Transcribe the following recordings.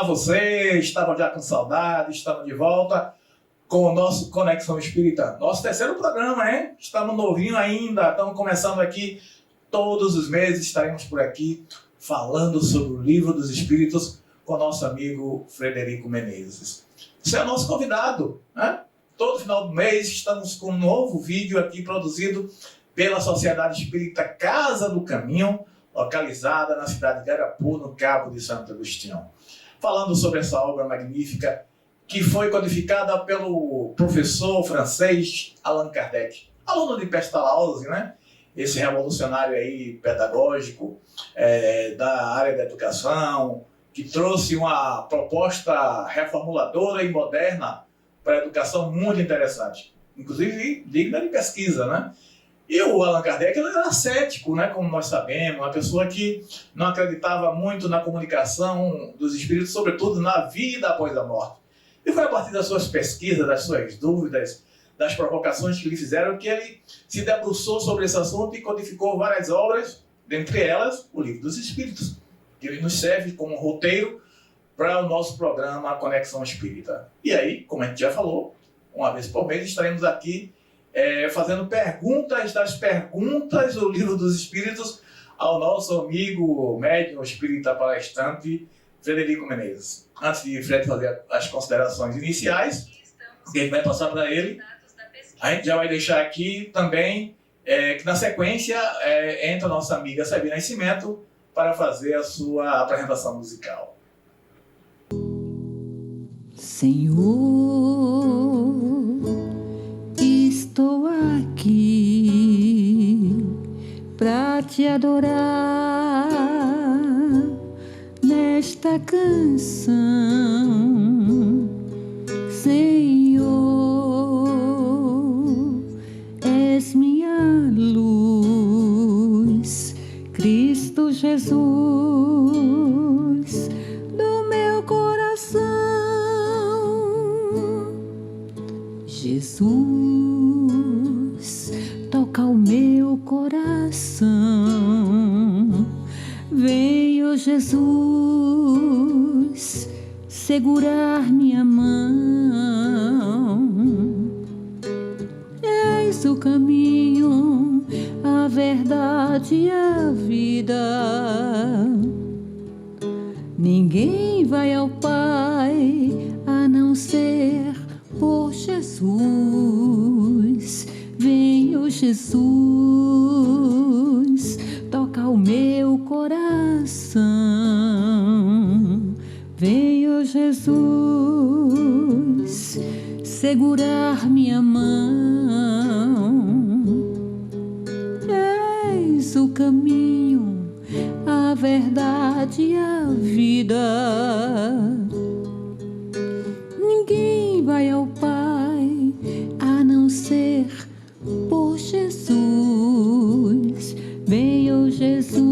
você, estavam já com saudade, estamos de volta com o nosso Conexão Espírita. Nosso terceiro programa, hein? Estamos novinho ainda, estamos começando aqui. Todos os meses estaremos por aqui falando sobre o Livro dos Espíritos com nosso amigo Frederico Menezes. Você é o nosso convidado, né? Todo final do mês estamos com um novo vídeo aqui produzido pela Sociedade Espírita Casa do Caminho, localizada na cidade de Arapu, no Cabo de Santo Agostinho. Falando sobre essa obra magnífica que foi codificada pelo professor francês Allan Kardec, aluno de Pestalozzi, né? Esse revolucionário aí pedagógico da área da educação, que trouxe uma proposta reformuladora e moderna para a educação muito interessante, inclusive digna de pesquisa, né? E o Allan Kardec ele era cético, né, como nós sabemos, uma pessoa que não acreditava muito na comunicação dos espíritos, sobretudo na vida após a morte. E foi a partir das suas pesquisas, das suas dúvidas, das provocações que lhe fizeram, que ele se debruçou sobre esse assunto e codificou várias obras, dentre elas o Livro dos Espíritos, que ele nos serve como roteiro para o nosso programa Conexão Espírita. E aí, como a gente já falou, uma vez por mês estaremos aqui fazendo perguntas das perguntas do Livro dos Espíritos ao nosso amigo médium espírita palestrante Frederico Menezes. Antes de Fred fazer as considerações iniciais, que a gente vai passar para ele, a gente já vai deixar aqui também que na sequência entra a nossa amiga Sabina Nascimento para fazer a sua apresentação musical. Senhor, estou aqui pra te adorar nesta canção, Senhor, és minha luz, Cristo Jesus, do meu coração. Jesus, toca o meu coração. Venho, Jesus, segurar minha mão. És o caminho, a verdade e a vida. Ninguém vai ao Pai a não ser por Jesus. Venho, Jesus, toca o meu coração. Venho, Jesus, segurar minha mão. És o caminho, a verdade e a vida. Ninguém vai ao Pai a não ser por Jesus. Venho, Jesus,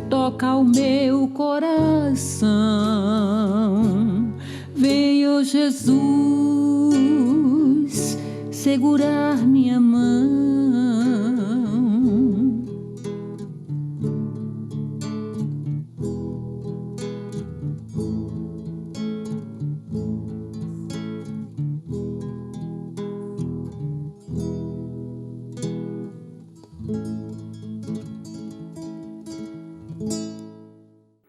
toca o meu coração. Venho, Jesus, segurar minha mão.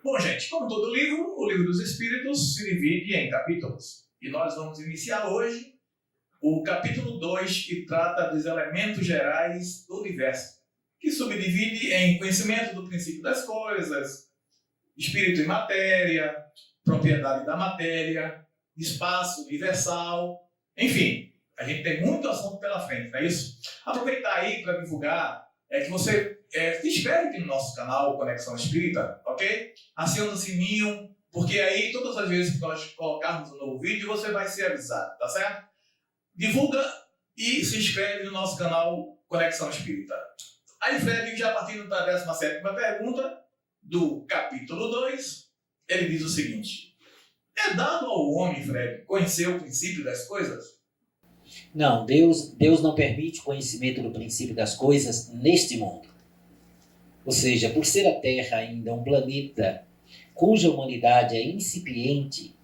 Bom, gente, como todo livro, o Livro dos Espíritos se divide em capítulos. E nós vamos iniciar hoje o capítulo 2, que trata dos elementos gerais do universo, que subdivide em conhecimento do princípio das coisas, espírito e matéria, propriedade da matéria, espaço universal, enfim, a gente tem muito assunto pela frente, não é isso? Aproveitar aí para divulgar que você se inscreve aqui no nosso canal Conexão Espírita, ok? Aciona o sininho, porque aí todas as vezes que nós colocarmos um novo vídeo, você vai ser avisado, tá certo? Divulga e se inscreve no nosso canal Conexão Espírita. Aí Fred, já partindo para a 17ª pergunta do capítulo 2, ele diz o seguinte: é dado ao homem, Fred, conhecer o princípio das coisas? Não, Deus não permite o conhecimento do princípio das coisas neste mundo. Ou seja, por ser a Terra ainda um planeta cuja humanidade é incipiente,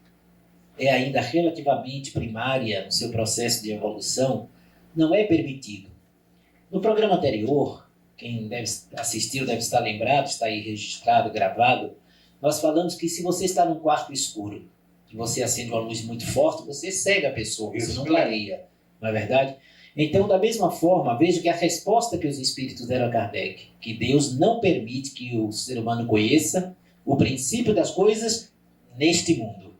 é ainda relativamente primária no seu processo de evolução, não é permitido. No programa anterior, quem assistiu deve estar lembrado, está aí registrado, gravado, nós falamos que se você está num quarto escuro, que você acende uma luz muito forte, você cega a pessoa, você não clareia, não é verdade? Então, da mesma forma, veja que a resposta que os espíritos deram a Kardec, que Deus não permite que o ser humano conheça o princípio das coisas neste mundo.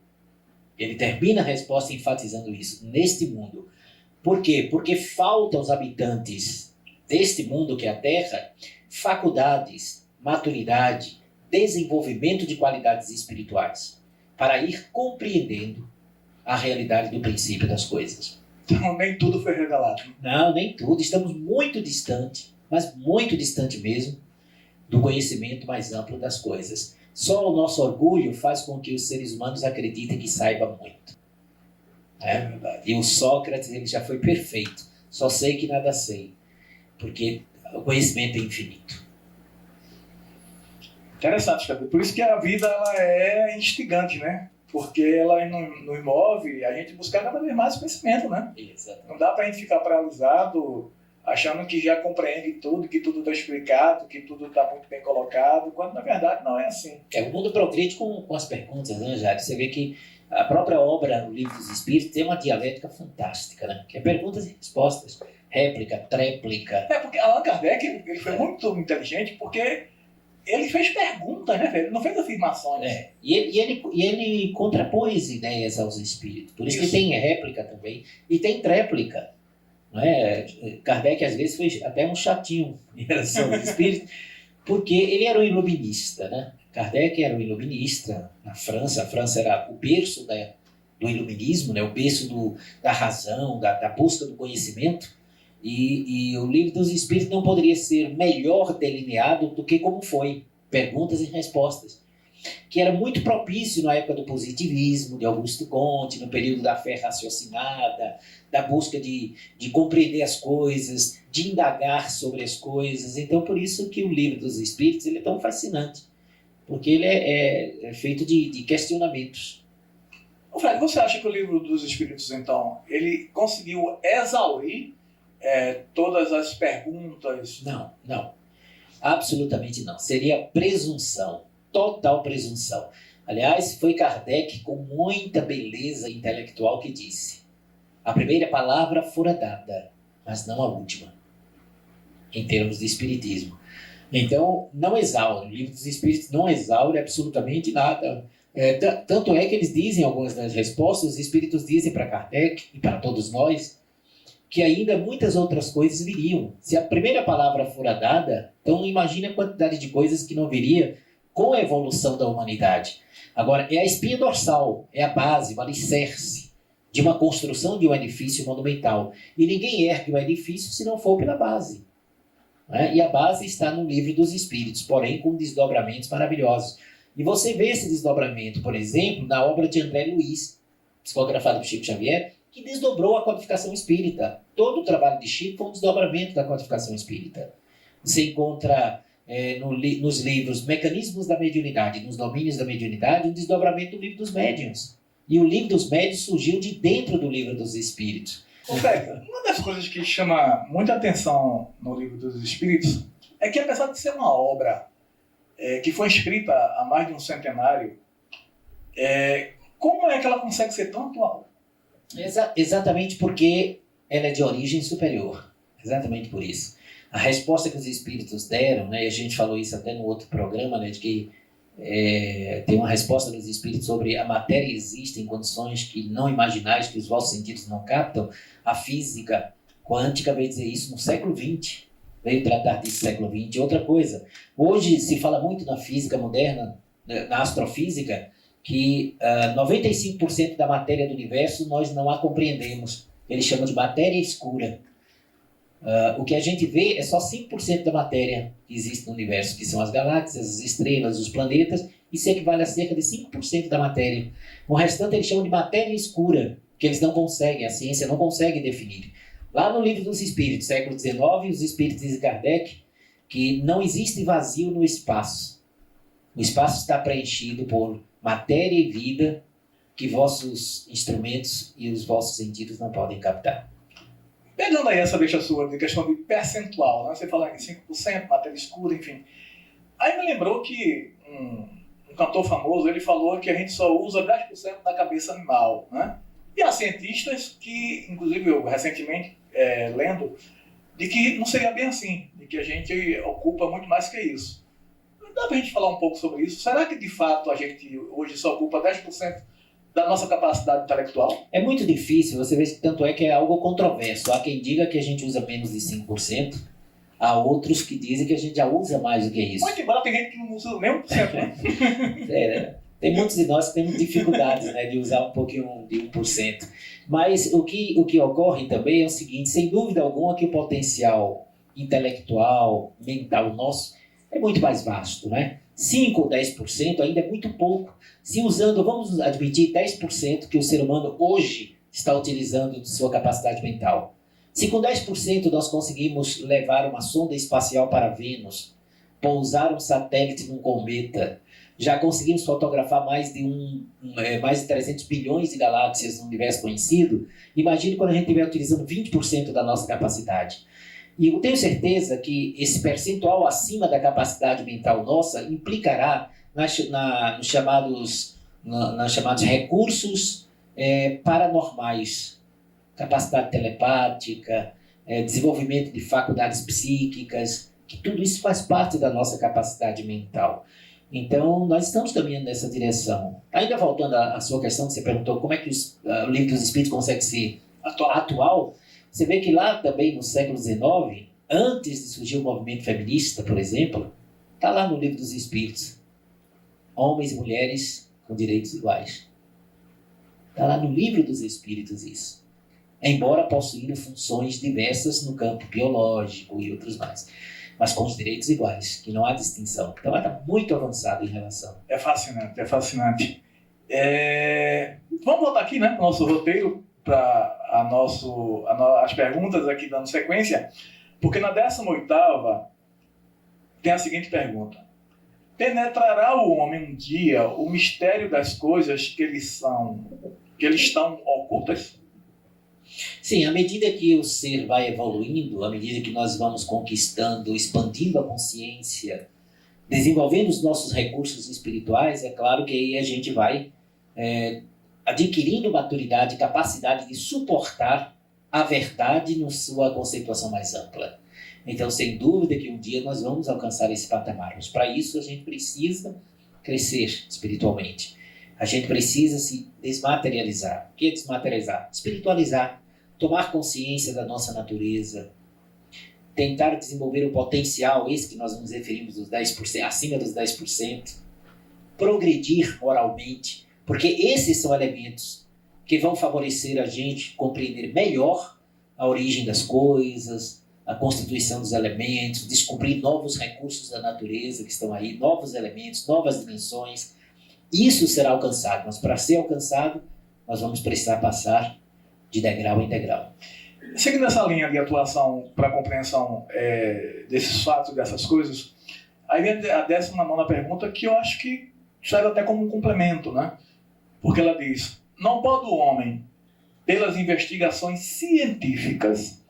Ele termina a resposta enfatizando isso, neste mundo. Por quê? Porque falta aos habitantes deste mundo, que é a Terra, faculdades, maturidade, desenvolvimento de qualidades espirituais, para ir compreendendo a realidade do princípio das coisas. Então, nem tudo foi revelado. Não, nem tudo. Estamos muito distante, mas muito distante mesmo, do conhecimento mais amplo das coisas. Só o nosso orgulho faz com que os seres humanos acreditem que saibam muito. É verdade. E o Sócrates, ele já foi perfeito. Só sei que nada sei. Porque o conhecimento é infinito. Interessante, Fábio. Por isso que a vida ela é instigante, né? Porque ela nos move a gente buscar cada vez mais conhecimento, né? Exatamente. Não dá pra gente ficar paralisado achando que já compreende tudo, que tudo está explicado, que tudo está muito bem colocado, quando na verdade não é assim. O mundo progride com as perguntas, né, Jário? Você vê que a própria obra, o Livro dos Espíritos, tem uma dialética fantástica, né? Que é perguntas e respostas, réplica, tréplica. Porque Allan Kardec ele foi muito inteligente porque ele fez perguntas, né? Ele não fez afirmações. E ele contrapôs ideias aos espíritos. Por isso que tem réplica também e tem tréplica. Não é? Kardec, às vezes, foi até um chatinho em relação aos espíritos, porque ele era um iluminista, né? Kardec era um iluminista na França. A França era o berço do iluminismo, né? O berço da razão, da busca do conhecimento. E o Livro dos Espíritos não poderia ser melhor delineado do que como foi. Perguntas e respostas. Que era muito propício na época do positivismo, de Auguste Comte, no período da fé raciocinada, da busca de compreender as coisas, de indagar sobre as coisas. Então, por isso que o Livro dos Espíritos ele é tão fascinante, porque ele é feito de questionamentos. Fred, você acha que o Livro dos Espíritos, então, ele conseguiu exaurir todas as perguntas? Não. Absolutamente não. Seria presunção. Total presunção. Aliás, foi Kardec com muita beleza intelectual que disse: a primeira palavra fora dada, mas não a última, em termos de espiritismo. Então, não exaure. O Livro dos Espíritos não exaure absolutamente nada. Tanto é que eles dizem, algumas das respostas, os espíritos dizem para Kardec e para todos nós, que ainda muitas outras coisas viriam. Se a primeira palavra fora dada, então imagine a quantidade de coisas que não viria com a evolução da humanidade. Agora, é a espinha dorsal, é a base, o alicerce de uma construção de um edifício monumental. E ninguém ergue o edifício se não for pela base. Né? E a base está no Livro dos Espíritos, porém com desdobramentos maravilhosos. E você vê esse desdobramento, por exemplo, na obra de André Luiz, psicografado por Chico Xavier, que desdobrou a codificação espírita. Todo o trabalho de Chico foi um desdobramento da codificação espírita. Você encontra nos livros Mecanismos da Mediunidade, nos Domínios da Mediunidade, um desdobramento do Livro dos Médiuns. E o Livro dos Médiuns surgiu de dentro do Livro dos Espíritos. Uma das coisas que chama muita atenção no Livro dos Espíritos é que, apesar de ser uma obra que foi escrita há mais de um centenário, como é que ela consegue ser tão atual? Exatamente porque ela é de origem superior. Exatamente por isso. A resposta que os espíritos deram, né, e a gente falou isso até no outro programa, né, de que tem uma resposta dos espíritos sobre a matéria existe em condições que não imaginais, que os vossos sentidos não captam. A física quântica veio dizer isso no século XX, veio tratar disso no século XX. Outra coisa, hoje se fala muito na física moderna, na astrofísica, que 95% da matéria do universo nós não a compreendemos. Eles chamam de matéria escura. O que a gente vê é só 5% da matéria que existe no universo, que são as galáxias, as estrelas, os planetas. Isso equivale a cerca de 5% da matéria. O restante eles chamam de matéria escura, que eles não conseguem, a ciência não consegue definir. Lá no Livro dos Espíritos, século XIX, os espíritos dizem Kardec que não existe vazio no espaço. O espaço está preenchido por matéria e vida que vossos instrumentos e os vossos sentidos não podem captar. Pegando aí essa deixa sua de questão de percentual, né? Você fala em 5%, matéria escura, enfim. Aí me lembrou que um cantor famoso, ele falou que a gente só usa 10% da cabeça animal, né? E há cientistas que, inclusive eu recentemente lendo, de que não seria bem assim, de que a gente ocupa muito mais que isso. Dá pra gente falar um pouco sobre isso? Será que de fato a gente hoje só ocupa 10% da nossa capacidade intelectual? É muito difícil, você vê que tanto é que é algo controverso. Há quem diga que a gente usa menos de 5%, há outros que dizem que a gente já usa mais do que isso. Muito embora tem gente que não usa nem 1%, né? Tem muitos de nós que temos dificuldades, né, de usar um pouquinho de 1%. Mas o que ocorre também é o seguinte, sem dúvida alguma que o potencial intelectual, mental nosso é muito mais vasto, né? 5 ou 10% ainda é muito pouco. Se usando, vamos admitir, 10% que o ser humano hoje está utilizando de sua capacidade mental. Se com 10% nós conseguimos levar uma sonda espacial para Vênus, pousar um satélite num cometa, já conseguimos fotografar mais de 300 bilhões de galáxias no universo conhecido, imagine quando a gente estiver utilizando 20% da nossa capacidade. E eu tenho certeza que esse percentual acima da capacidade mental nossa implicará nos chamados recursos paranormais, capacidade telepática, desenvolvimento de faculdades psíquicas, que tudo isso faz parte da nossa capacidade mental. Então, nós estamos caminhando nessa direção. Ainda voltando à sua questão, que você perguntou como é que o Livro dos Espíritos consegue ser atual, você vê que lá também no século XIX, antes de surgir o movimento feminista, por exemplo, está lá no Livro dos Espíritos. Homens e mulheres com direitos iguais. Está lá no Livro dos Espíritos isso. Embora possuindo funções diversas no campo biológico e outros mais. Mas com os direitos iguais, que não há distinção. Então ela está muito avançada em relação. É fascinante, é fascinante. Vamos voltar aqui, né, para o nosso roteiro, para as perguntas aqui dando sequência, porque na 18ª tem a seguinte pergunta. Penetrará o homem um dia o mistério das coisas que eles estão ocultas? Sim, à medida que o ser vai evoluindo, à medida que nós vamos conquistando, expandindo a consciência, desenvolvendo os nossos recursos espirituais, é claro que aí a gente vai adquirindo maturidade e capacidade de suportar a verdade na sua conceituação mais ampla. Então, sem dúvida que um dia nós vamos alcançar esse patamar, mas para isso a gente precisa crescer espiritualmente. A gente precisa se desmaterializar. O que é desmaterializar? Espiritualizar, tomar consciência da nossa natureza, tentar desenvolver o potencial, esse que nós nos referimos dos 10%, acima dos 10%, progredir moralmente, porque esses são elementos que vão favorecer a gente compreender melhor a origem das coisas, a constituição dos elementos, descobrir novos recursos da natureza que estão aí, novos elementos, novas dimensões. Isso será alcançado, mas para ser alcançado, nós vamos precisar passar de degrau em degrau. Seguindo essa linha de atuação para a compreensão desses fatos, dessas coisas, aí vem a 19ª pergunta, que eu acho que serve até como um complemento, né? Porque ela diz, não pode o homem, pelas investigações científicas,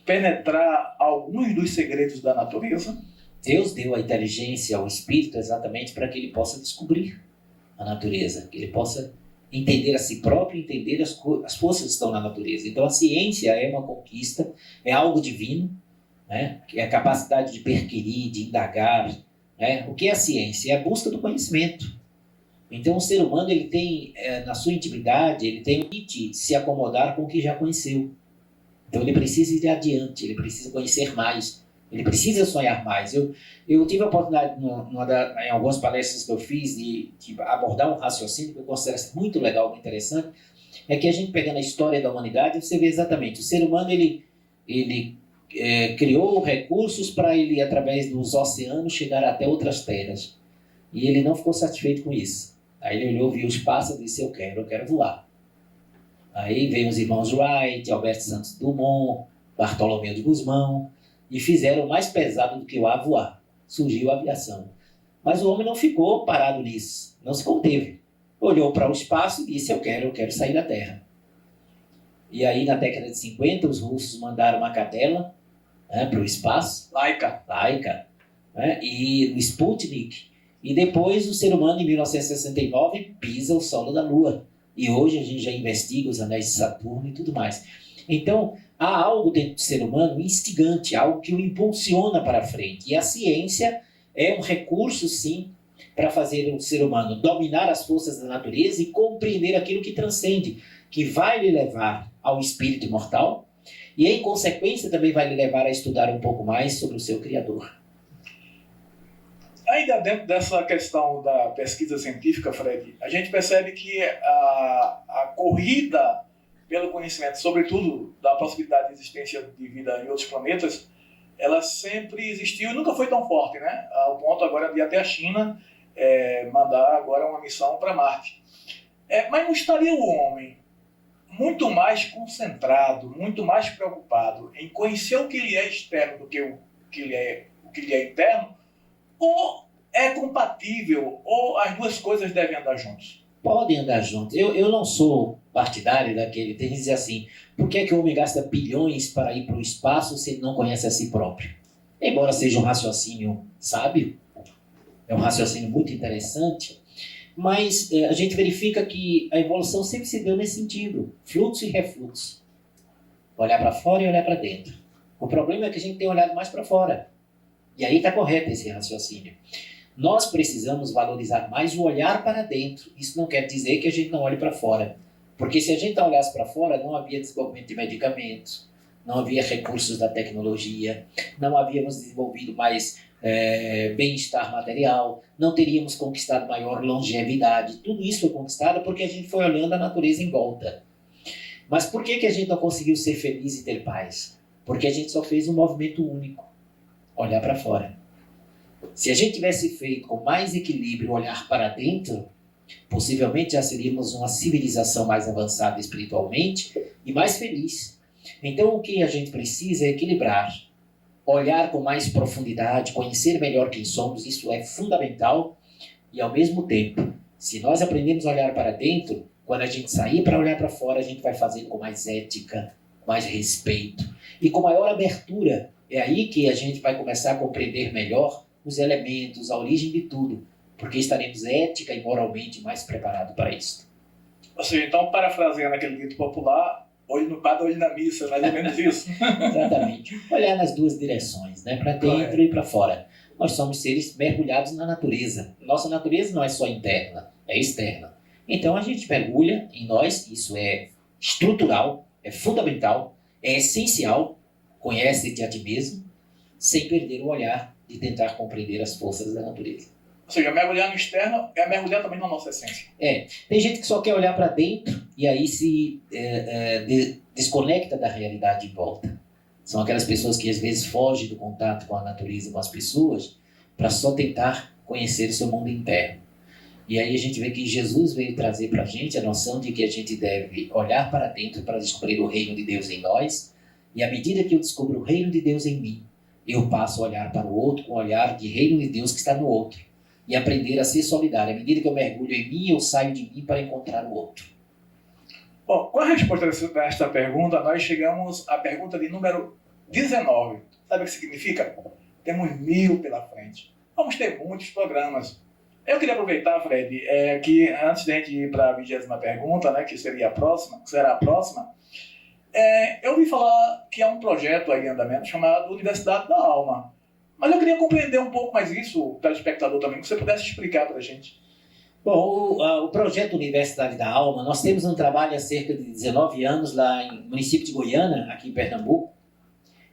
penetrar alguns dos segredos da natureza? Deus deu a inteligência ao espírito exatamente para que ele possa descobrir a natureza, que ele possa entender a si próprio, entender as forças que estão na natureza. Então a ciência é uma conquista, é algo divino, né? Que é a capacidade de perquirir, de indagar, né? O que é a ciência? É a busca do conhecimento. Então o ser humano ele tem, na sua intimidade, ele tem o limite de se acomodar com o que já conheceu. Então ele precisa ir adiante, ele precisa conhecer mais, ele precisa sonhar mais. Eu tive a oportunidade, em algumas palestras que eu fiz, de abordar um raciocínio que eu considero muito legal, muito interessante, é que a gente pegando a história da humanidade, você vê exatamente, o ser humano ele criou recursos para ele, através dos oceanos, chegar até outras terras. E ele não ficou satisfeito com isso. Aí ele olhou, viu os pássaros e disse, eu quero voar. Aí veio os irmãos Wright, Alberto Santos Dumont, Bartolomeu de Gusmão, e fizeram mais pesado do que o ar voar. Surgiu a aviação. Mas o homem não ficou parado nisso, não se conteve. Olhou para o espaço e disse, eu quero sair da Terra. E aí, na década de 50, os russos mandaram uma cadela, né, para o espaço. Laica. Né, e no Sputnik. E depois o ser humano, em 1969, pisa o solo da Lua. E hoje a gente já investiga os anéis de Saturno e tudo mais. Então, há algo dentro do ser humano instigante, algo que o impulsiona para frente. E a ciência é um recurso, sim, para fazer o ser humano dominar as forças da natureza e compreender aquilo que transcende, que vai lhe levar ao espírito imortal e, em consequência, também vai lhe levar a estudar um pouco mais sobre o seu Criador. Ainda dentro dessa questão da pesquisa científica, Fred, a gente percebe que a corrida pelo conhecimento, sobretudo da possibilidade de existência de vida em outros planetas, ela sempre existiu e nunca foi tão forte, né? Ao ponto agora de até a China mandar agora uma missão para Marte. Mas não estaria o homem muito mais concentrado, muito mais preocupado em conhecer o que lhe é externo do que o que lhe é interno? Ou é compatível, ou as duas coisas devem andar juntos? Podem andar juntos. Eu não sou partidário daquele, tem que dizer assim, por que é que o homem gasta bilhões para ir para o espaço se ele não conhece a si próprio? Embora seja um raciocínio sábio, é um raciocínio muito interessante, mas a gente verifica que a evolução sempre se deu nesse sentido, fluxo e refluxo. Olhar para fora e olhar para dentro. O problema é que a gente tem olhado mais para fora. E aí está correto esse raciocínio. Nós precisamos valorizar mais o olhar para dentro. Isso não quer dizer que a gente não olhe para fora. Porque se a gente não olhasse para fora, não havia desenvolvimento de medicamentos, não havia recursos da tecnologia, não havíamos desenvolvido mais bem-estar material, não teríamos conquistado maior longevidade. Tudo isso foi conquistado porque a gente foi olhando a natureza em volta. Mas por que a gente não conseguiu ser feliz e ter paz? Porque a gente só fez um movimento único. Olhar para fora. Se a gente tivesse feito com mais equilíbrio olhar para dentro, possivelmente já seríamos uma civilização mais avançada espiritualmente e mais feliz. Então o que a gente precisa é equilibrar. Olhar com mais profundidade, conhecer melhor quem somos, isso é fundamental. E ao mesmo tempo, se nós aprendemos a olhar para dentro, quando a gente sair para olhar para fora, a gente vai fazer com mais ética, mais respeito e com maior abertura. É aí que a gente vai começar a compreender melhor os elementos, a origem de tudo, porque estaremos ética e moralmente mais preparados para isso. Ou seja, então, parafraseando aquele dito popular, olho no padre, olho na missa, mais ou menos isso. Exatamente. Olhar nas duas direções, né? Para dentro e para fora. Nós somos seres mergulhados na natureza. Nossa natureza não é só interna, é externa. Então a gente mergulha em nós, isso é estrutural, é fundamental, é essencial. Conhece-te a ti mesmo, sem perder o olhar de tentar compreender as forças da natureza. Ou seja, mergulhar no externo é mergulhar também na nossa essência. Tem gente que só quer olhar para dentro e aí se desconecta da realidade em volta. São aquelas pessoas que às vezes fogem do contato com a natureza, com as pessoas, para só tentar conhecer o seu mundo interno. E aí a gente vê que Jesus veio trazer para a gente a noção de que a gente deve olhar para dentro para descobrir o reino de Deus em nós. E à medida que eu descubro o reino de Deus em mim, eu passo a olhar para o outro com o olhar de reino de Deus que está no outro. E aprender a ser solidário. À medida que eu mergulho em mim, eu saio de mim para encontrar o outro. Bom, com a resposta desta pergunta, nós chegamos à pergunta de número 19. Sabe o que significa? Temos 1000 pela frente. Vamos ter muitos programas. Eu queria aproveitar, Fred, que antes de a gente ir para a 20ª pergunta, né, que será a próxima, eu ouvi falar que há um projeto aí em andamento chamado Universidade da Alma. Mas eu queria compreender um pouco mais isso, o telespectador também, que você pudesse explicar para a gente. Bom, o projeto Universidade da Alma, nós temos um trabalho há cerca de 19 anos lá no município de Goiânia, aqui em Pernambuco.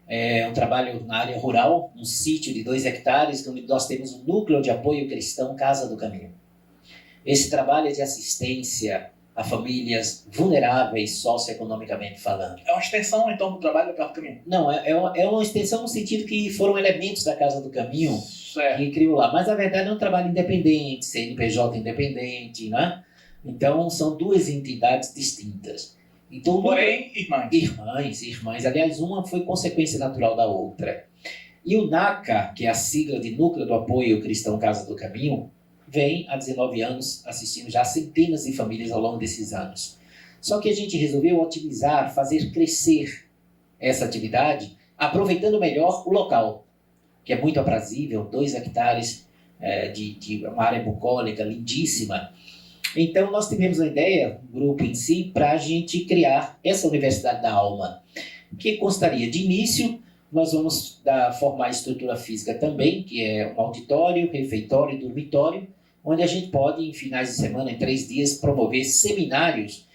É um trabalho na área rural, um sítio de 2 hectares, onde nós temos um núcleo de apoio cristão Casa do Caminho. Esse trabalho é de assistência a famílias vulneráveis socioeconomicamente falando. É uma extensão, então, do trabalho da Casa do Caminho? Não, é uma extensão no sentido que foram elementos da Casa do Caminho que criou lá. Mas, na verdade, é um trabalho independente, CNPJ independente, né? Então, são 2 entidades distintas. Então, porém, irmãs. Irmãs. Aliás, uma foi consequência natural da outra. E o NACA, que é a sigla de Núcleo do Apoio Cristão Casa do Caminho, vem há 19 anos assistindo já centenas de famílias ao longo desses anos. Só que a gente resolveu otimizar, fazer crescer essa atividade, aproveitando melhor o local, que é muito aprazível, 2 hectares de uma área bucólica lindíssima. Então nós tivemos a ideia, o grupo em si, para a gente criar essa Universidade da Alma, que constaria de início, nós vamos formar a estrutura física também, que é um auditório, refeitório e dormitório, onde a gente pode, em finais de semana, em 3 dias, promover seminários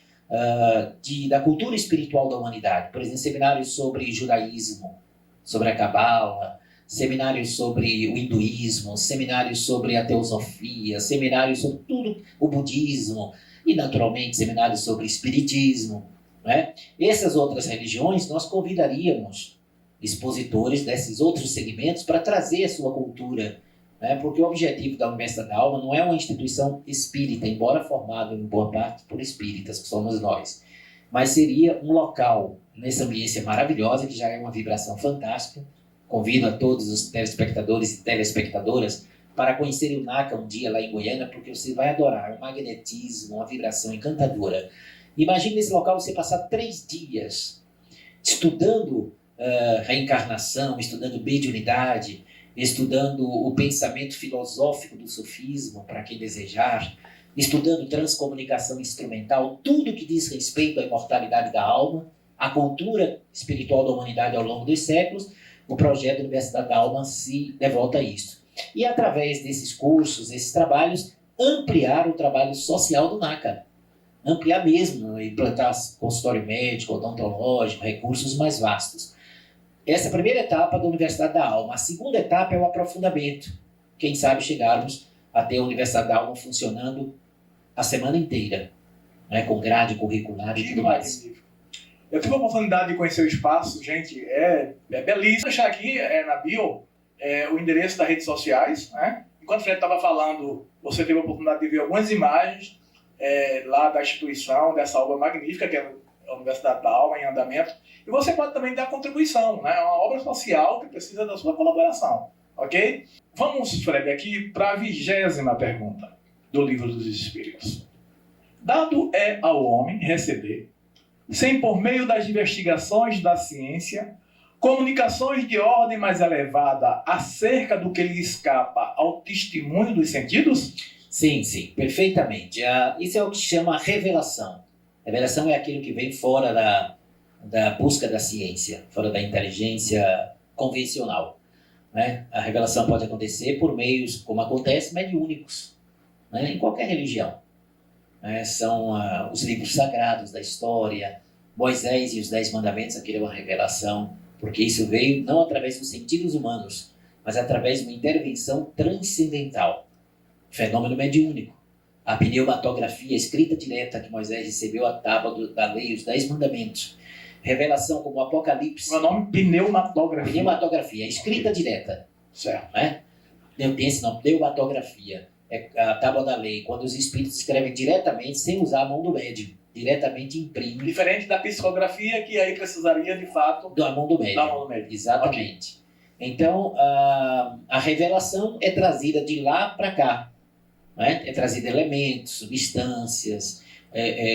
da cultura espiritual da humanidade. Por exemplo, seminários sobre judaísmo, sobre a cabala, seminários sobre o hinduísmo, seminários sobre a teosofia, seminários sobre tudo, o budismo, e naturalmente seminários sobre espiritismo, né? Essas outras religiões nós convidaríamos expositores desses outros segmentos para trazer a sua cultura, né? Porque o objetivo da Universidade da Alma não é uma instituição espírita, embora formada em boa parte por espíritas, que somos nós, mas seria um local nessa ambiência maravilhosa, que já é uma vibração fantástica. Convido a todos os telespectadores e telespectadoras para conhecerem o NACA um dia lá em Goiânia, porque você vai adorar um magnetismo, uma vibração encantadora. Imagine nesse local você passar 3 dias estudando reencarnação, estudando mediunidade, estudando o pensamento filosófico do sufismo, para quem desejar, estudando transcomunicação instrumental, tudo que diz respeito à imortalidade da alma, à cultura espiritual da humanidade ao longo dos séculos. O projeto da Universidade da Alma se devota a isso. E através desses cursos, esses trabalhos, ampliar o trabalho social do NACA. Ampliar mesmo, implantar consultório médico, odontológico, recursos mais vastos. Essa é a primeira etapa da Universidade da Alma. A segunda etapa é o aprofundamento. Quem sabe chegarmos a ter a Universidade da Alma funcionando a semana inteira, né, com grade curricular e tudo mais. Eu tive a oportunidade de conhecer o espaço, gente, é belíssimo. Vou deixar aqui na bio o endereço das redes sociais, né? Enquanto o Fred estava falando, você teve a oportunidade de ver algumas imagens lá da instituição, dessa obra magnífica, que é a Universidade da Alma, em andamento. E você pode também dar contribuição, né? É uma obra social que precisa da sua colaboração, ok? Vamos, Fred, aqui para a 20ª pergunta do Livro dos Espíritos. Dado é ao homem receber, sem por meio das investigações da ciência, comunicações de ordem mais elevada acerca do que lhe escapa ao testemunho dos sentidos? Sim, perfeitamente. Isso é o que se chama revelação. Revelação é aquilo que vem fora da busca da ciência, fora da inteligência convencional, né? A revelação pode acontecer por meios, como acontece, mediúnicos, né? Em qualquer religião. São os livros sagrados da história, Moisés e os 10 mandamentos, aquilo é uma revelação, porque isso veio não através dos sentidos humanos, mas através de uma intervenção transcendental, fenômeno mediúnico. A pneumatografia, a escrita direta que Moisés recebeu, a tábua da lei, os 10 mandamentos. Revelação como o Apocalipse. Meu nome? Pneumatografia. Pneumatografia, escrita direta. Certo. Né? Não tem esse nome, pneumatografia. É a tábua da lei, quando os espíritos escrevem diretamente, sem usar a mão do médium, diretamente imprime. Diferente da psicografia, que aí precisaria, de fato, da mão do médium. Da mão do médium. Exatamente. Okay. Então, a revelação é trazida de lá para cá. Né? É trazida elementos, substâncias,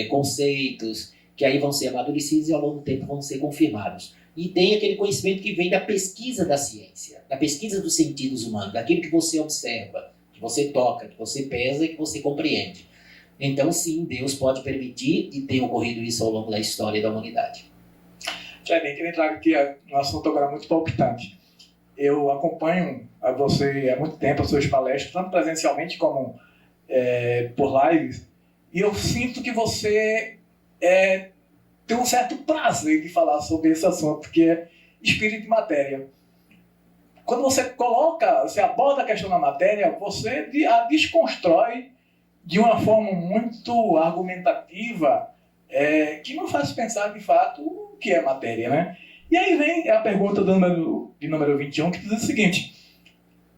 conceitos, que aí vão ser amadurecidos e ao longo do tempo vão ser confirmados. E tem aquele conhecimento que vem da pesquisa da ciência, da pesquisa dos sentidos humanos, daquilo que você observa, que você toca, que você pesa e que você compreende. Então, sim, Deus pode permitir, e tem ocorrido isso ao longo da história da humanidade. Fred, queria entrar aqui um assunto agora muito palpitante. Eu acompanho a você há muito tempo, as suas palestras, tanto presencialmente como por lives, e eu sinto que você tem um certo prazer de falar sobre esse assunto, que é espírito e matéria. Quando você aborda a questão da matéria, você a desconstrói de uma forma muito argumentativa, que não faz pensar de fato o que é matéria, né? E aí vem a pergunta de número 21, que diz o seguinte: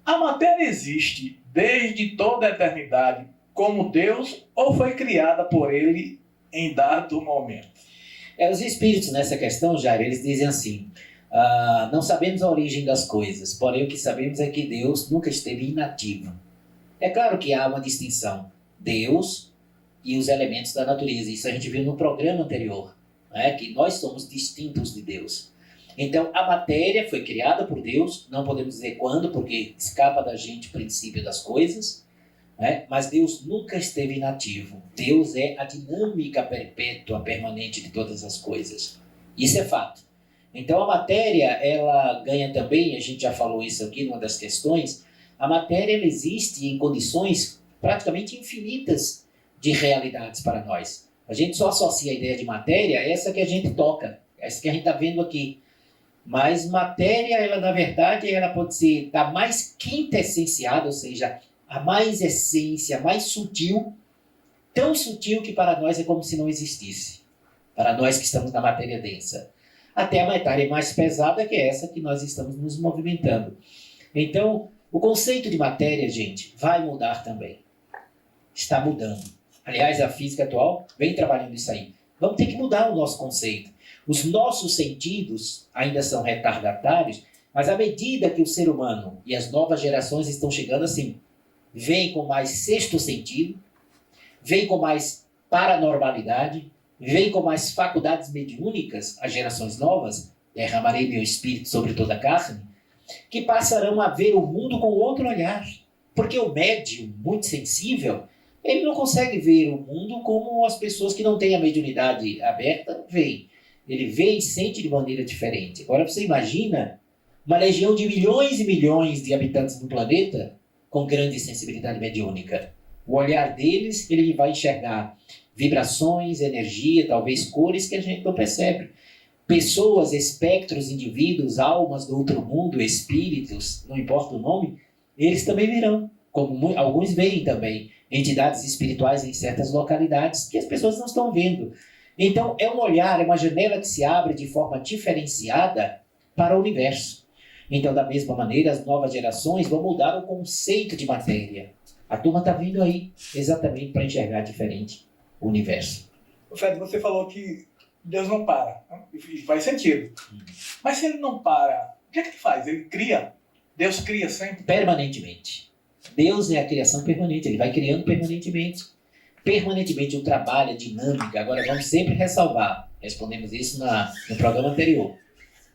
a matéria existe desde toda a eternidade como Deus ou foi criada por ele em dado momento? Os espíritos nessa questão, Jair, eles dizem assim: Não sabemos a origem das coisas, porém o que sabemos é que Deus nunca esteve inativo. É claro que há uma distinção. Deus e os elementos da natureza. Isso a gente viu no programa anterior, né? Que nós somos distintos de Deus. Então, a matéria foi criada por Deus, não podemos dizer quando, porque escapa da gente o princípio das coisas, né? Mas Deus nunca esteve inativo. Deus é a dinâmica perpétua, permanente de todas as coisas. Isso é fato. Então, a matéria, ela ganha também, a gente já falou isso aqui numa das questões, a matéria ela existe em condições praticamente infinitas de realidades para nós. A gente só associa a ideia de matéria a essa que a gente toca, essa que a gente está vendo aqui. Mas matéria, ela na verdade, ela pode ser da mais quintessenciada, ou seja, a mais essência, a mais sutil, tão sutil que para nós é como se não existisse. Para nós que estamos na matéria densa. Até a matéria mais pesada, que é essa que nós estamos nos movimentando. Então, o conceito de matéria, gente, vai mudar também. Está mudando. Aliás, a física atual vem trabalhando isso aí. Vamos ter que mudar o nosso conceito. Os nossos sentidos ainda são retardatários, mas à medida que o ser humano e as novas gerações estão chegando assim, vem com mais sexto sentido, vem com mais paranormalidade, vem com mais faculdades mediúnicas, as gerações novas, derramarei meu espírito sobre toda a carne, que passarão a ver o mundo com outro olhar. Porque o médium, muito sensível, ele não consegue ver o mundo como as pessoas que não têm a mediunidade aberta veem. Ele vê e sente de maneira diferente. Agora você imagina uma legião de milhões e milhões de habitantes no planeta com grande sensibilidade mediúnica. O olhar deles, ele vai enxergar vibrações, energia, talvez cores que a gente não percebe. Pessoas, espectros, indivíduos, almas do outro mundo, espíritos, não importa o nome, eles também verão, como alguns veem também, entidades espirituais em certas localidades que as pessoas não estão vendo. Então, é um olhar, é uma janela que se abre de forma diferenciada para o universo. Então, da mesma maneira, as novas gerações vão mudar o conceito de matéria. A turma está vindo aí exatamente para enxergar diferente o universo. Fred, você falou que Deus não para, né? E faz sentido. Mas se ele não para, o que é que ele faz? Ele cria? Deus cria sempre? Permanentemente. Deus é a criação permanente, ele vai criando permanentemente. Permanentemente o trabalho, a dinâmica. Agora vamos sempre ressalvar, respondemos isso no programa anterior.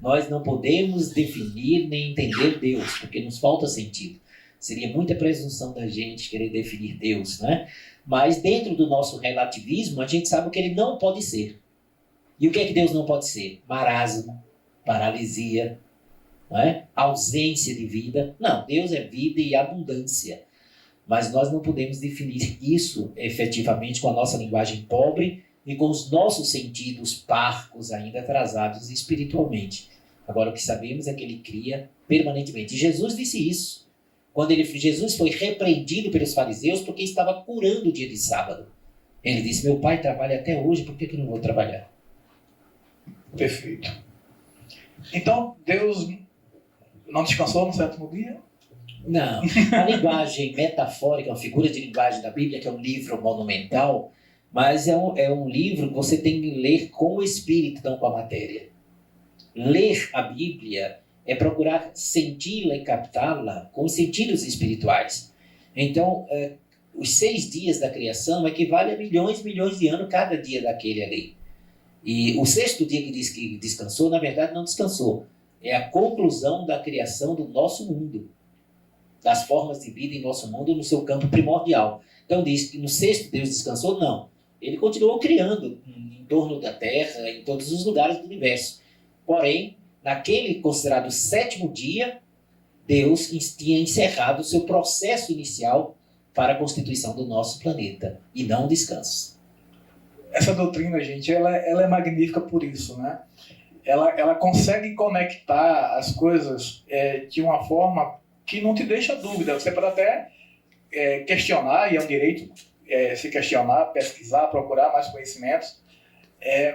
Nós não podemos definir nem entender Deus, porque nos falta sentido. Seria muita presunção da gente querer definir Deus, né? Mas dentro do nosso relativismo, a gente sabe o que ele não pode ser. E o que é que Deus não pode ser? Marasmo, paralisia, não é? Ausência de vida. Não, Deus é vida e abundância. Mas nós não podemos definir isso efetivamente com a nossa linguagem pobre e com os nossos sentidos parcos, ainda atrasados espiritualmente. Agora, o que sabemos é que ele cria permanentemente. E Jesus disse isso. Quando Jesus foi repreendido pelos fariseus porque estava curando o dia de sábado. Ele disse, meu pai trabalha até hoje, por que eu não vou trabalhar? Perfeito. Então, Deus não descansou no sétimo dia? Não. A linguagem metafórica, uma figura de linguagem da Bíblia, que é um livro monumental, mas é um livro que você tem que ler com o espírito, não com a matéria. Ler a Bíblia é procurar senti-la e captá-la com os sentidos espirituais. Então, os 6 dias da criação equivale a milhões e milhões de anos cada dia daquele ali. E o 6º dia que diz que descansou, na verdade não descansou. É a conclusão da criação do nosso mundo, das formas de vida em nosso mundo no seu campo primordial. Então diz que no 6º Deus descansou? Não. Ele continuou criando em torno da Terra, em todos os lugares do universo. Porém, naquele considerado 7º dia, Deus tinha encerrado o seu processo inicial para a constituição do nosso planeta, e não o descanso. Essa doutrina, gente, ela é magnífica por isso, né? Ela consegue conectar as coisas de uma forma que não te deixa dúvida. Você pode até questionar, e é um direito se questionar, pesquisar, procurar mais conhecimentos,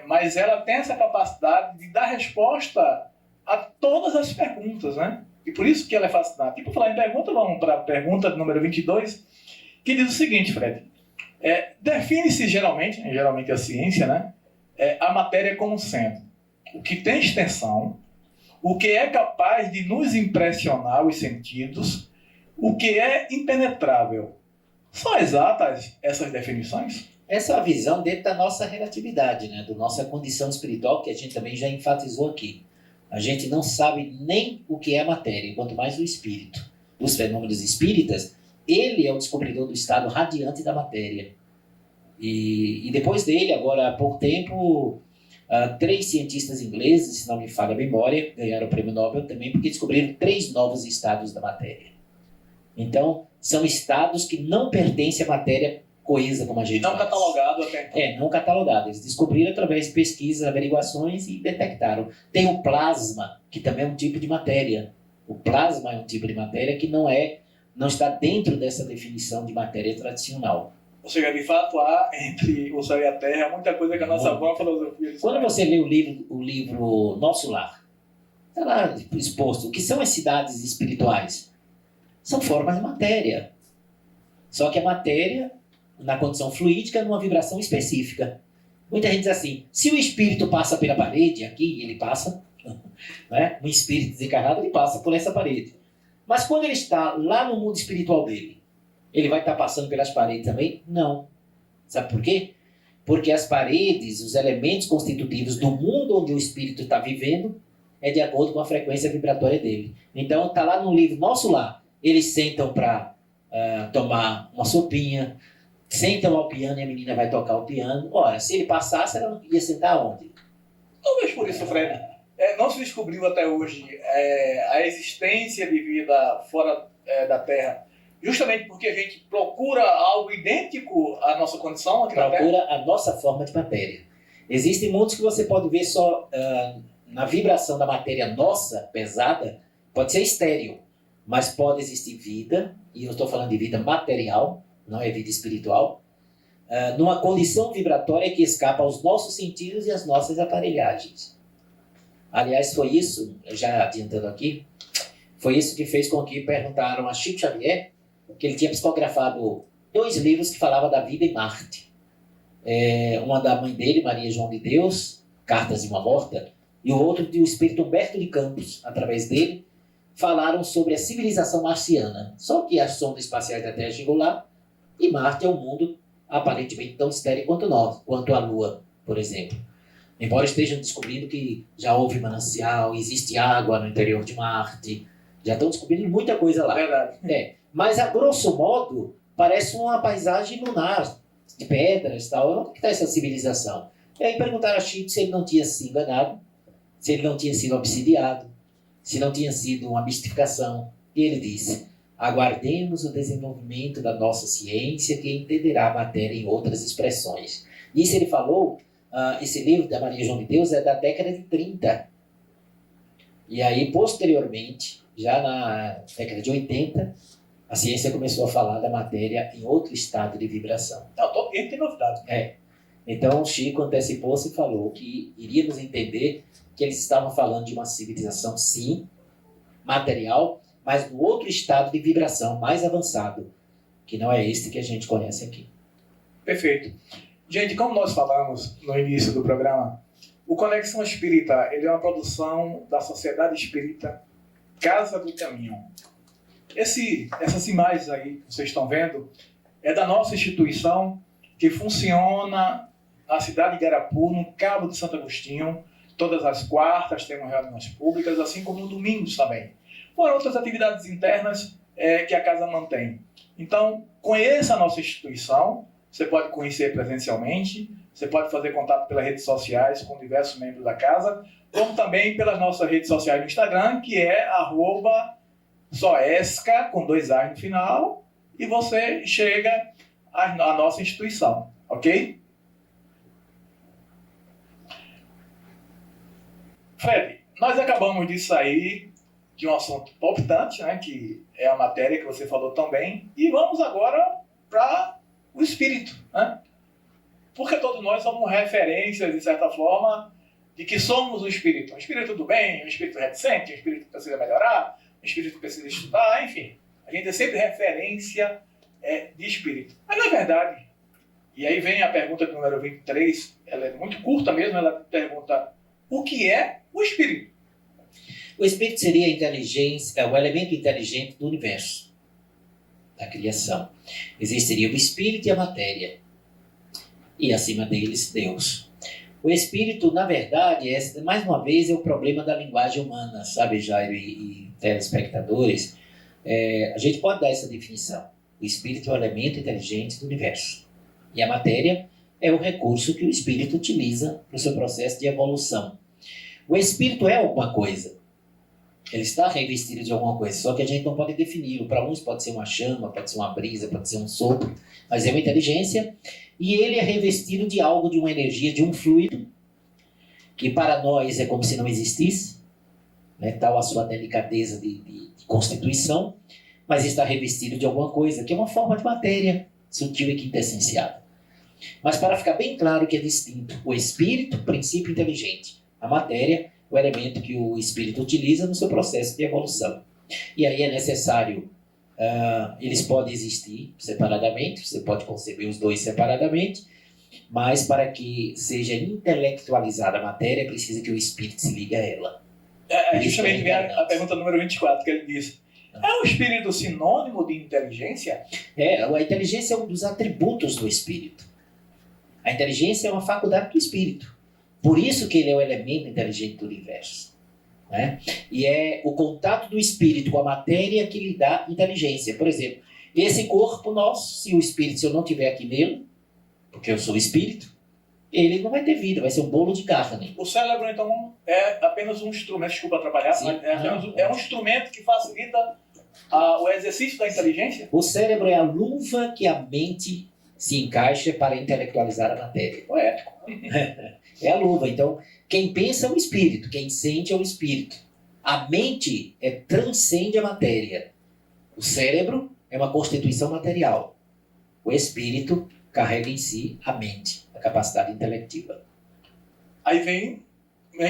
mas ela tem essa capacidade de dar resposta a todas as perguntas, né? E por isso que ela é fascinante. E por falar em pergunta, vamos para a pergunta número 22, que diz o seguinte, Fred. Define-se geralmente a ciência, né? A matéria como sendo o que tem extensão, o que é capaz de nos impressionar os sentidos, o que é impenetrável. São exatas essas definições? Essa é a visão dentro da nossa relatividade, né? Da nossa condição espiritual, que a gente também já enfatizou aqui. A gente não sabe nem o que é matéria, quanto mais o espírito. Os fenômenos espíritas, ele é o descobridor do estado radiante da matéria. E depois dele, agora há pouco tempo, 3 cientistas ingleses, se não me falha a memória, ganharam o prêmio Nobel também, porque descobriram 3 novos estados da matéria. Então, são estados que não pertencem à matéria coesa, como a gente não catalogado até então. Não catalogado. Eles descobriram através de pesquisas, averiguações e detectaram. Tem o plasma, que também é um tipo de matéria. O plasma é um tipo de matéria que não está dentro dessa definição de matéria tradicional. Ou seja, de fato há entre o céu e a terra muita coisa que a nossa boa filosofia... Quando você lê o livro Nosso Lar, está lá exposto o que são as cidades espirituais. São formas de matéria. Só que a matéria, na condição fluídica, numa vibração específica. Muita gente diz assim, se o espírito passa pela parede, aqui ele passa, né? Um espírito desencarnado, ele passa por essa parede. Mas quando ele está lá no mundo espiritual dele, ele vai estar passando pelas paredes também? Não. Sabe por quê? Porque as paredes, os elementos constitutivos do mundo onde o espírito está vivendo, é de acordo com a frequência vibratória dele. Então, está lá no livro Nosso Lar. Eles sentam para tomar uma sopinha, sentam ao piano e a menina vai tocar o piano. Ora, se ele passasse, ela ia sentar onde? Talvez por isso, Fred, não se descobriu até hoje a existência de vida fora da Terra, justamente porque a gente procura algo idêntico à nossa condição aqui na Terra. Procura a nossa forma de matéria. Existem mundos que você pode ver só na vibração da matéria nossa, pesada, pode ser estéril, mas pode existir vida, e eu estou falando de vida material, não é vida espiritual, numa condição vibratória que escapa aos nossos sentidos e às nossas aparelhagens. Aliás, foi isso, já adiantando aqui, foi isso que fez com que perguntaram a Chico Xavier, que ele tinha psicografado 2 livros que falavam da vida em Marte. Uma da mãe dele, Maria João de Deus, Cartas de uma Morta, e o outro do espírito Humberto de Campos, através dele, falaram sobre a civilização marciana. Só que as sondas espaciais da Terra chegou lá, e Marte é um mundo aparentemente tão estéril quanto nós, quanto a Lua, por exemplo. Embora estejam descobrindo que já houve manancial, existe água no interior de Marte, já estão descobrindo muita coisa lá. Verdade. Mas, a grosso modo, parece uma paisagem lunar, de pedras e tal. Onde está essa civilização? E aí perguntaram a Chico se ele não tinha se enganado, se ele não tinha sido obsidiado, se não tinha sido uma mistificação. E ele disse, aguardemos o desenvolvimento da nossa ciência que entenderá a matéria em outras expressões. Isso ele falou, esse livro da Maria João de Deus é da década de 30. E aí, posteriormente, já na década de 80, a ciência começou a falar da matéria em outro estado de vibração. Ele tem novidade. Então, o Chico antecipou-se e falou que iríamos entender que eles estavam falando de uma civilização, sim, material, mas no outro estado de vibração mais avançado, que não é este que a gente conhece aqui. Perfeito. Gente, como nós falamos no início do programa, o Conexão Espírita ele é uma produção da Sociedade Espírita Casa do Caminho. Essas imagens aí que vocês estão vendo é da nossa instituição que funciona na cidade de Igarapu, no Cabo de Santo Agostinho. Todas as quartas temos reuniões públicas, assim como no domingos também. Fora outras atividades internas que a casa mantém. Então, conheça a nossa instituição, você pode conhecer presencialmente, você pode fazer contato pelas redes sociais com diversos membros da casa, como também pelas nossas redes sociais no Instagram, que é @soesca, com 2 A's no final, e você chega à nossa instituição, ok? Fred, nós acabamos de sair de um assunto palpitante, né, que é a matéria que você falou também, e vamos agora para o espírito, né? Porque todos nós somos referências, de certa forma, de que somos o espírito. Um espírito do bem, um espírito reticente, um espírito que precisa melhorar, um espírito que precisa estudar, enfim. A gente é sempre referência de espírito. Mas não é verdade. E aí vem a pergunta do número 23, ela é muito curta mesmo, ela pergunta: o que é o espírito? O espírito seria a inteligência, o elemento inteligente do universo, da criação. Existiria o espírito e a matéria. E acima deles, Deus. O espírito, na verdade, mais uma vez, é o problema da linguagem humana, sabe, Jairo e telespectadores? A gente pode dar essa definição. O espírito é o elemento inteligente do universo. E a matéria é o recurso que o espírito utiliza para o seu processo de evolução. O espírito é alguma coisa. Ele está revestido de alguma coisa, só que a gente não pode defini-lo. Para uns pode ser uma chama, pode ser uma brisa, pode ser um sopro, mas é uma inteligência e ele é revestido de algo, de uma energia, de um fluido, que para nós é como se não existisse, né? Tal a sua delicadeza de constituição, mas está revestido de alguma coisa, que é uma forma de matéria sutil e quintessenciada. Mas para ficar bem claro que é distinto, o espírito, princípio inteligente, a matéria, o elemento que o espírito utiliza no seu processo de evolução. E aí é necessário, eles podem existir separadamente, você pode conceber os dois separadamente, mas para que seja intelectualizada a matéria, precisa que o espírito se ligue a ela. Justamente vem a pergunta número 24, que ele diz: é o espírito sinônimo de inteligência? A inteligência é um dos atributos do espírito. A inteligência é uma faculdade do espírito. Por isso que ele é o elemento inteligente do universo. Né? E é o contato do espírito com a matéria que lhe dá inteligência. Por exemplo, esse corpo nosso, se eu não tiver aqui nele, porque eu sou espírito, ele não vai ter vida, vai ser um bolo de carne. O cérebro, então, é apenas um instrumento, desculpa atrapalhar, Sim. mas é um instrumento que facilita o exercício da inteligência? O cérebro é a luva que a mente se encaixa para intelectualizar a matéria. Poético. É a luva. Então, quem pensa é o espírito, quem sente é o espírito. A mente transcende a matéria. O cérebro é uma constituição material. O espírito carrega em si a mente, a capacidade intelectiva. Aí vem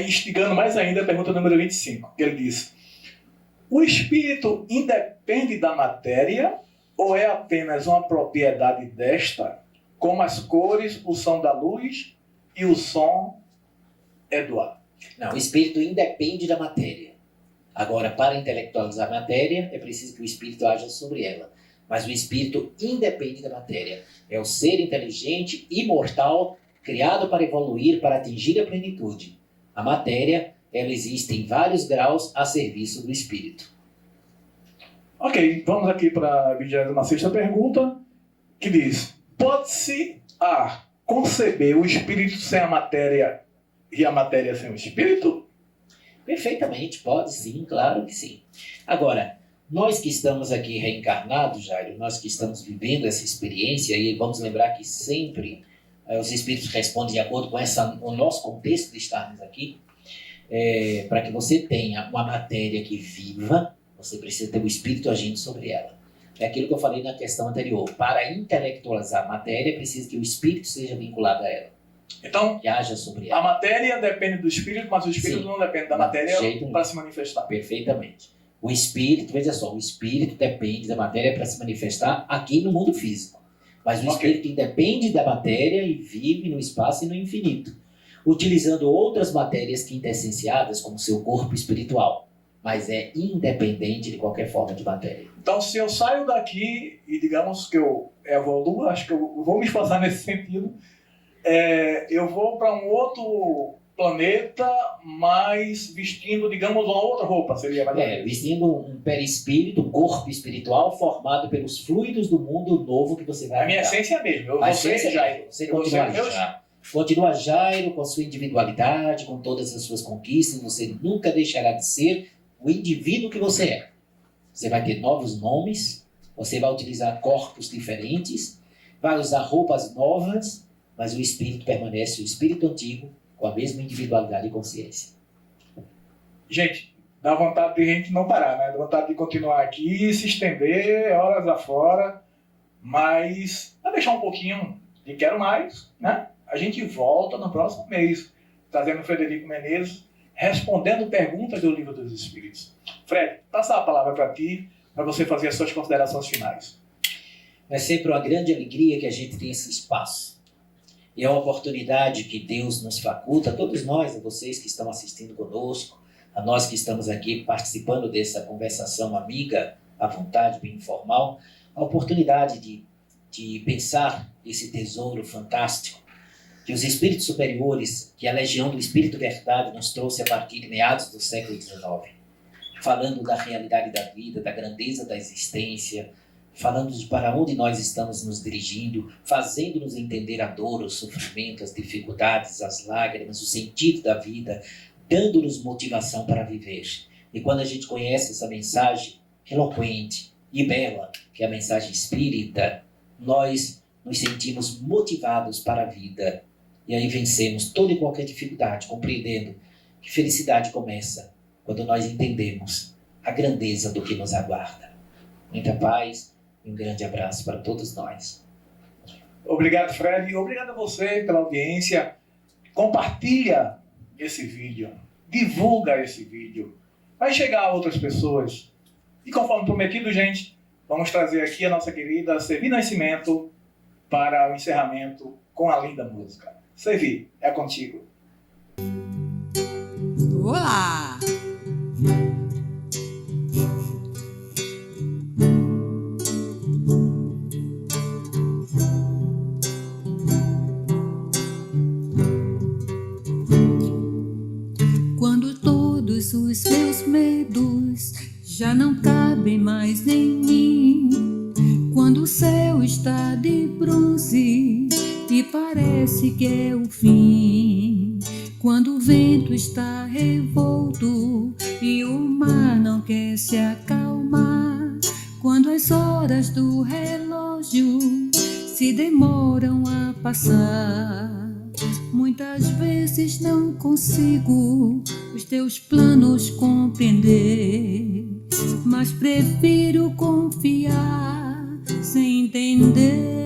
instigando mais ainda a pergunta número 25, que ele diz: o espírito independe da matéria ou é apenas uma propriedade desta, como as cores, o som da luz e o som é do ar? Não, o espírito independe da matéria. Agora, para intelectualizar a matéria, é preciso que o espírito haja sobre ela. Mas o espírito independe da matéria. É o ser inteligente, imortal, criado para evoluir, para atingir a plenitude. A matéria, ela existe em vários graus a serviço do espírito. Ok, vamos aqui para a 26ª pergunta, que diz: pode-se conceber o espírito sem a matéria e a matéria sem o espírito? Perfeitamente, pode sim, claro que sim. Agora, nós que estamos aqui reencarnados, Jairo, nós que estamos vivendo essa experiência, e vamos lembrar que sempre os espíritos respondem de acordo com o nosso contexto de estarmos aqui, para que você tenha uma matéria que viva, você precisa ter o espírito agindo sobre ela. É aquilo que eu falei na questão anterior. Para intelectualizar a matéria, precisa que o espírito seja vinculado a ela. Então, que haja sobre ela. A matéria depende do espírito, mas o espírito Sim. não depende da matéria para se manifestar. Perfeitamente. O espírito, veja só, o espírito depende da matéria para se manifestar aqui no mundo físico. Mas o espírito independe da matéria e vive no espaço e no infinito, utilizando outras matérias quintessenciadas como seu corpo espiritual, mas é independente de qualquer forma de matéria. Então, se eu saio daqui e digamos que eu evoluo, acho que eu vou me esforçar nesse sentido, eu vou para um outro planeta, mas vestindo, digamos, uma outra roupa, seria mais vestindo um perispírito, corpo espiritual formado pelos fluidos do mundo novo que você vai A minha essência é a mesma. Você continua Jairo com a sua individualidade, com todas as suas conquistas, você nunca deixará de ser o indivíduo que você é. Você vai ter novos nomes, você vai utilizar corpos diferentes, vai usar roupas novas, mas o espírito permanece o espírito antigo, com a mesma individualidade e consciência. Gente, dá vontade de a gente não parar, né? Dá vontade de continuar aqui, se estender horas afora, mas vai deixar um pouquinho de quero mais, né? A gente volta no próximo mês, trazendo o Frederico Menezes, respondendo perguntas do Livro dos Espíritos. Fred, passa a palavra para ti, para você fazer as suas considerações finais. É sempre uma grande alegria que a gente tem esse espaço. E é uma oportunidade que Deus nos faculta, todos nós, vocês que estão assistindo conosco, a nós que estamos aqui participando dessa conversação amiga, à vontade, bem informal, a oportunidade de pensar esse tesouro fantástico que os espíritos superiores, que a Legião do Espírito Verdade nos trouxe a partir de meados do século XIX, falando da realidade da vida, da grandeza da existência, falando de para onde nós estamos nos dirigindo, fazendo-nos entender a dor, o sofrimento, as dificuldades, as lágrimas, o sentido da vida, dando-nos motivação para viver. E quando a gente conhece essa mensagem eloquente e bela, que é a mensagem espírita, nós nos sentimos motivados para a vida. E aí vencemos toda e qualquer dificuldade, compreendendo que felicidade começa quando nós entendemos a grandeza do que nos aguarda. Muita paz e um grande abraço para todos nós. Obrigado, Fred, e obrigado a você pela audiência. Compartilha esse vídeo, divulga esse vídeo, vai chegar a outras pessoas. E conforme prometido, gente, vamos trazer aqui a nossa querida Sevi Nascimento para o encerramento com a linda música. Sevi, é contigo. Olá! Quando todos os meus medos já não cabem mais em mim, quando o céu está de bronze e parece que é o fim, quando o vento está revolto e o mar não quer se acalmar, quando as horas do relógio se demoram a passar, muitas vezes não consigo os teus planos compreender, mas prefiro confiar sem entender.